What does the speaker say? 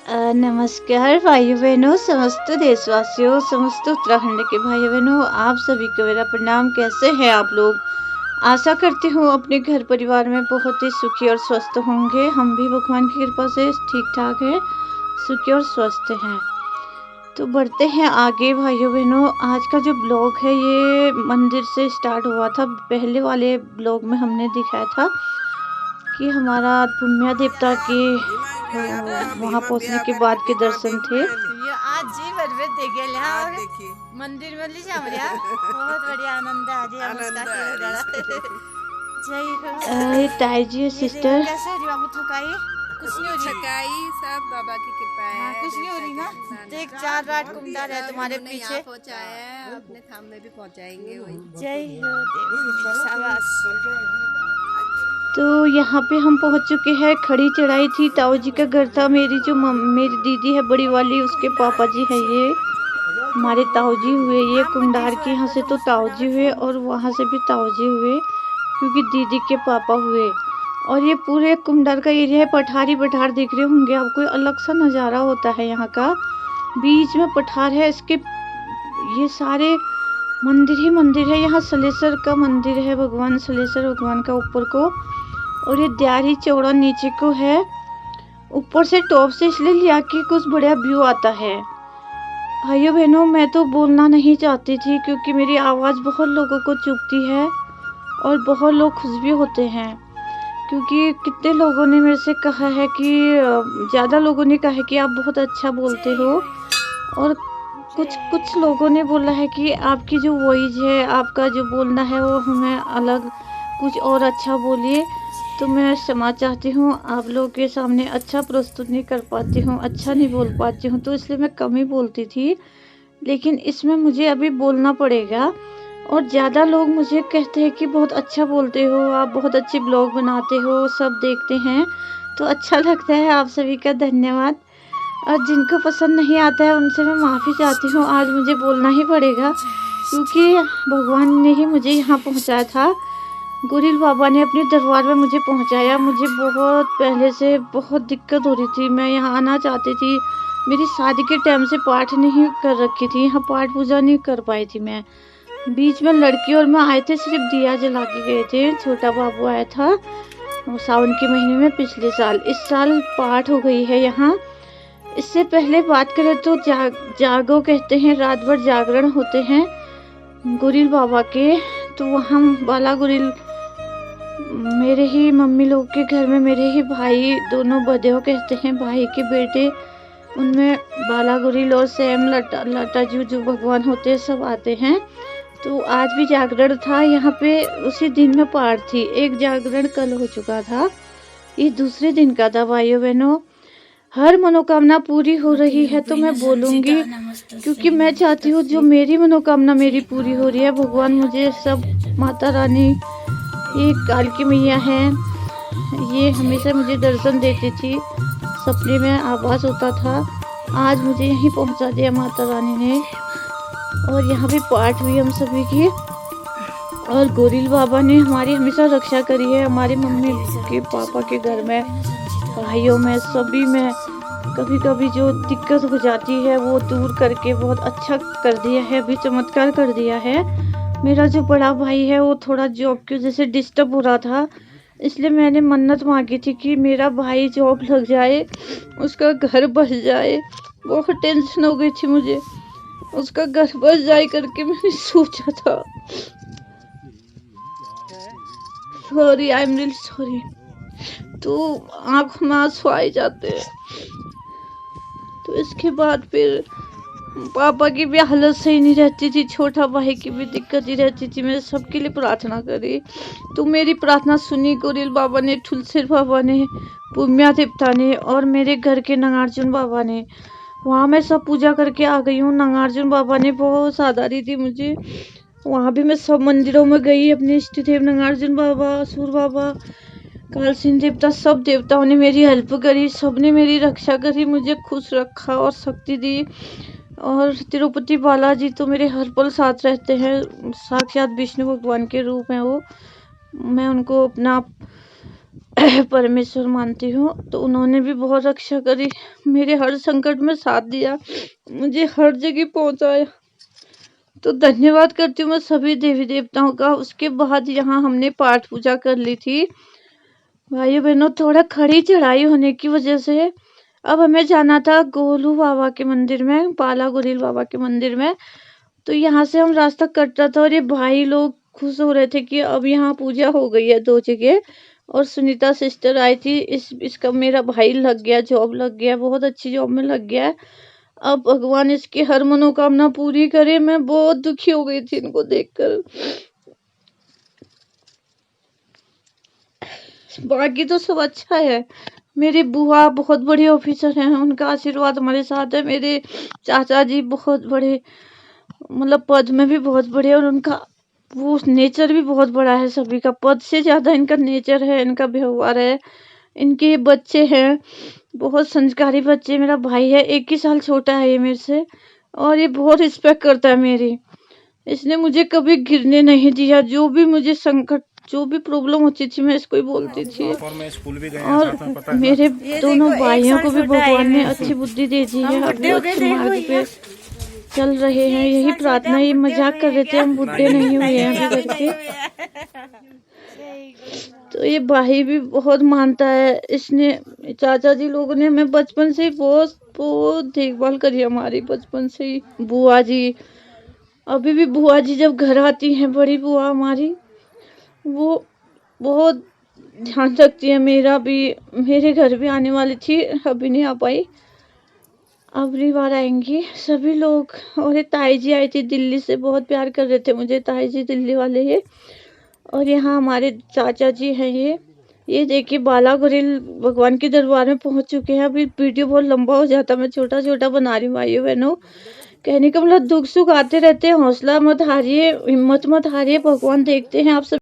नमस्कार भाइयों बहनों, समस्त देशवासियों, समस्त उत्तराखंड के भाइयों बहनों, आप सभी को मेरा प्रणाम। कैसे हैं आप लोग? आशा करती हूँ अपने घर परिवार में बहुत ही सुखी और स्वस्थ होंगे। हम भी भगवान की कृपा से ठीक ठाक हैं, सुखी और स्वस्थ हैं। तो बढ़ते हैं आगे भाइयों बहनों। आज का जो ब्लॉग है ये मंदिर से स्टार्ट हुआ था। पहले वाले ब्लॉग में हमने दिखाया था कि हमारा पुण्य देवता के वहाँ पहुँचने के बाद के दर्शन थे। ये आज जी भर में देखे लिया और मंदिर में ली जामरिया बहुत बढ़िया आनंद है। आज हम उसका जय हो। ताई जी सिस्टर कैसे हो रही बाबू? थकाई कुछ नहीं हो रही? थकाई सब बाबा की कृपा है। कुछ नहीं हो रही ना? देख 4 रात घूमता रहे तुम्हारे पीछे पहुंचाया है, अपने धाम में भी पहुंचाएंगे वही। जय हो देव, शाबाश। तो यहाँ पे हम पहुँच चुके हैं। खड़ी चढ़ाई थी, ताऊ जी का घर था। मेरी जो मेरी दीदी है बड़ी वाली, उसके पापा जी है ये हमारे ताऊ जी हुए। ये कुंडार के यहाँ से तो ताऊ जी हुए और वहाँ से भी ताऊ जी हुए क्योंकि दीदी के पापा हुए। और ये पूरे कुंडार का एरिया है। पठारी पठार दिख रहे होंगे आपको, अलग सा नज़ारा होता है यहाँ का। बीच में पठार है, इसके ये सारे मंदिर ही मंदिर है। यहाँ सलेसर का मंदिर है, भगवान सलेसर भगवान का ऊपर को। और ये द्यारी चौड़ा नीचे को है। ऊपर से टॉप से इसलिए लिया कि कुछ बढ़िया व्यू आता है। भाइयों बहनों, मैं तो बोलना नहीं चाहती थी क्योंकि मेरी आवाज़ बहुत लोगों को चुभती है और बहुत लोग खुश भी होते हैं। क्योंकि कितने लोगों ने मेरे से कहा है कि ज़्यादा लोगों ने कहा है कि आप बहुत अच्छा बोलते हो, और कुछ लोगों ने बोला है कि आपकी जो वॉइस है, आपका जो बोलना है वो हमें अलग कुछ और अच्छा बोलिए। तो मैं क्षमा चाहती हूँ, आप लोगों के सामने अच्छा प्रस्तुत नहीं कर पाती हूँ, अच्छा नहीं बोल पाती हूँ, तो इसलिए मैं कम ही बोलती थी। लेकिन इसमें मुझे अभी बोलना पड़ेगा। और ज़्यादा लोग मुझे कहते हैं कि बहुत अच्छा बोलते हो, आप बहुत अच्छे ब्लॉग बनाते हो, सब देखते हैं तो अच्छा लगता है। आप सभी का धन्यवाद। और जिनको पसंद नहीं आता है उनसे मैं माफ़ी चाहती हूँ। आज मुझे बोलना ही पड़ेगा क्योंकि भगवान ने ही मुझे यहाँ पहुँचाया था। गुरिल बाबा ने अपने दरबार में मुझे पहुँचाया। मुझे बहुत पहले से बहुत दिक्कत हो रही थी, मैं यहाँ आना चाहती थी। मेरी शादी के टाइम से पाठ नहीं कर रखी थी, यहाँ पाठ पूजा नहीं कर पाई थी मैं। बीच में लड़की और मैं आए थे, सिर्फ दिया जला के गए थे। छोटा बाबू आया था सावन के महीने में पिछले साल। इस साल पाठ हो गई है यहाँ। इससे पहले बात करें तो जागो कहते हैं, रात भर जागरण होते हैं गुरिल बाबा के। तो वहाँ बाला गुरिल मेरे ही मम्मी लोग के घर में मेरे ही भाई, दोनों बदेव कहते हैं भाई के बेटे, उनमें बाला गुरिल और सैम लटा जो भगवान होते हैं सब आते हैं। तो आज भी जागरण था यहाँ पे। उसी दिन में पाठ थी। एक जागरण कल हो चुका था, ये दूसरे दिन का था। भाइयों बहनों, हर मनोकामना पूरी हो रही है तो मैं बोलूँगी क्योंकि मैं चाहती हूँ जो मेरी मनोकामना मेरी पूरी हो रही है। भगवान मुझे सब, माता रानी, ये काल की मैया है, ये हमेशा मुझे दर्शन देती थी, सपने में आभास होता था। आज मुझे यहीं पहुँचा दिया माता रानी ने। और यहाँ भी पाठ हुई हम सभी की। और गोरिल बाबा ने हमारी हमेशा रक्षा करी है, हमारी मम्मी के पापा के घर में, भाइयों में, सभी में। कभी कभी जो दिक्कत हो जाती है वो दूर करके बहुत अच्छा कर दिया है, अभी चमत्कार कर दिया है। मेरा जो बड़ा भाई है वो थोड़ा जॉब की वजह से डिस्टर्ब हो रहा था, इसलिए मैंने मन्नत मांगी थी कि मेरा भाई जॉब लग जाए, उसका घर बस जाए। बहुत टेंशन हो गई थी मुझे, उसका घर बस जाए करके मैंने सोचा था। Sorry, I am really sorry. तो आँख में आंसू आ जाते हैं। तो इसके बाद फिर पापा की भी हालत सही नहीं रहती थी, छोटा भाई की भी दिक्कत ही रहती थी। मैं सबके लिए प्रार्थना करी तो मेरी प्रार्थना सुनी गोरिल बाबा ने, ठुलसिर बाबा ने, पुम्या देवता ने और मेरे घर के नगार्जुन बाबा ने। वहाँ मैं सब पूजा करके आ गई हूँ। नगार्जुन बाबा ने बहुत साधारी थी मुझे। वहाँ भी मैं सब मंदिरों में गई, अपने इष्ट देव नगार्जुन बाबा, असुर बाबा, काल सिंह देवता, सब देवताओं ने मेरी हेल्प करी, सब ने मेरी रक्षा करी, मुझे खुश रखा और शक्ति दी। और तिरुपति बालाजी तो मेरे हर पल साथ रहते हैं, साक्षात विष्णु भगवान के रूप हैं वो। मैं उनको अपना परमेश्वर मानती हूँ, तो उन्होंने भी बहुत रक्षा करी, मेरे हर संकट में साथ दिया, मुझे हर जगह पहुंचाया। तो धन्यवाद करती हूँ मैं सभी देवी देवताओं का। उसके बाद यहाँ हमने पाठ पूजा कर ली थी भाइयों बहनों। थोड़ा खड़ी चढ़ाई होने की वजह से अब हमें जाना था गोलू बाबा के मंदिर में, बाला गोरिल बाबा के मंदिर में। तो यहाँ से हम रास्ता कट रहा था और ये भाई लोग खुश हो रहे थे कि अब यहाँ पूजा हो गई है 2 जगह। और सुनीता सिस्टर आई थी। इसका मेरा भाई लग गया, जॉब लग गया, बहुत अच्छी जॉब में लग गया है। अब भगवान इसकी हर मनोकामना पूरी करे। मैं बहुत दुखी हो गई थी इनको देखकर। बाकी तो सब अच्छा है। मेरी बुआ बहुत बड़ी ऑफिसर हैं, उनका आशीर्वाद हमारे साथ है। मेरे चाचा जी बहुत बड़े मतलब पद में भी बहुत बड़े, और उनका वो नेचर भी बहुत बड़ा है। सभी का पद से ज्यादा इनका नेचर है, इनका व्यवहार है। इनके बच्चे हैं बहुत संस्कारी बच्चे। मेरा भाई है 1 ही साल छोटा है ये मेरे से, और ये बहुत रिस्पेक्ट करता है मेरी। इसने मुझे कभी गिरने नहीं दिया। जो भी मुझे संकट, जो भी प्रॉब्लम होती थी मैं इसको ही बोलती थी। और मेरे दोनों भाइयों को भी भगवान ने अच्छी बुद्धि दे दी है। अभी अच्छे मार्ग पे चल रहे हैं। यही प्रार्थना, ये मजाक कर रहे थे हम बुढ़े नहीं हुए हैं अभी करके। तो ये भाई भी बहुत मानता है। इसने चाचा जी लोगों ने हमें बचपन से ही बहुत देखभाल करी हमारी, बचपन से ही। बुआ जी, अभी भी बुआ जी जब घर आती हैं, बड़ी बुआ हमारी, वो बहुत ध्यान रखती है मेरा भी। मेरे घर भी आने वाली थी, अभी नहीं आ पाई, अगली बार आएंगी सभी लोग। और ये ताई जी आई थी दिल्ली से, बहुत प्यार कर रहे थे मुझे ताई जी, दिल्ली वाले ये। और यहाँ हमारे चाचा जी हैं ये देखिए बाला गोरिल भगवान के दरबार में पहुंच चुके हैं। अभी वीडियो बहुत लंबा हो जाता, मैं छोटा छोटा बना रही हूँ भाइयों बहनों। कहने का मतलब दुख सुख आते रहते हैं, हौसला मत हारिए, हिम्मत मत हारिए, भगवान देखते हैं आप सब।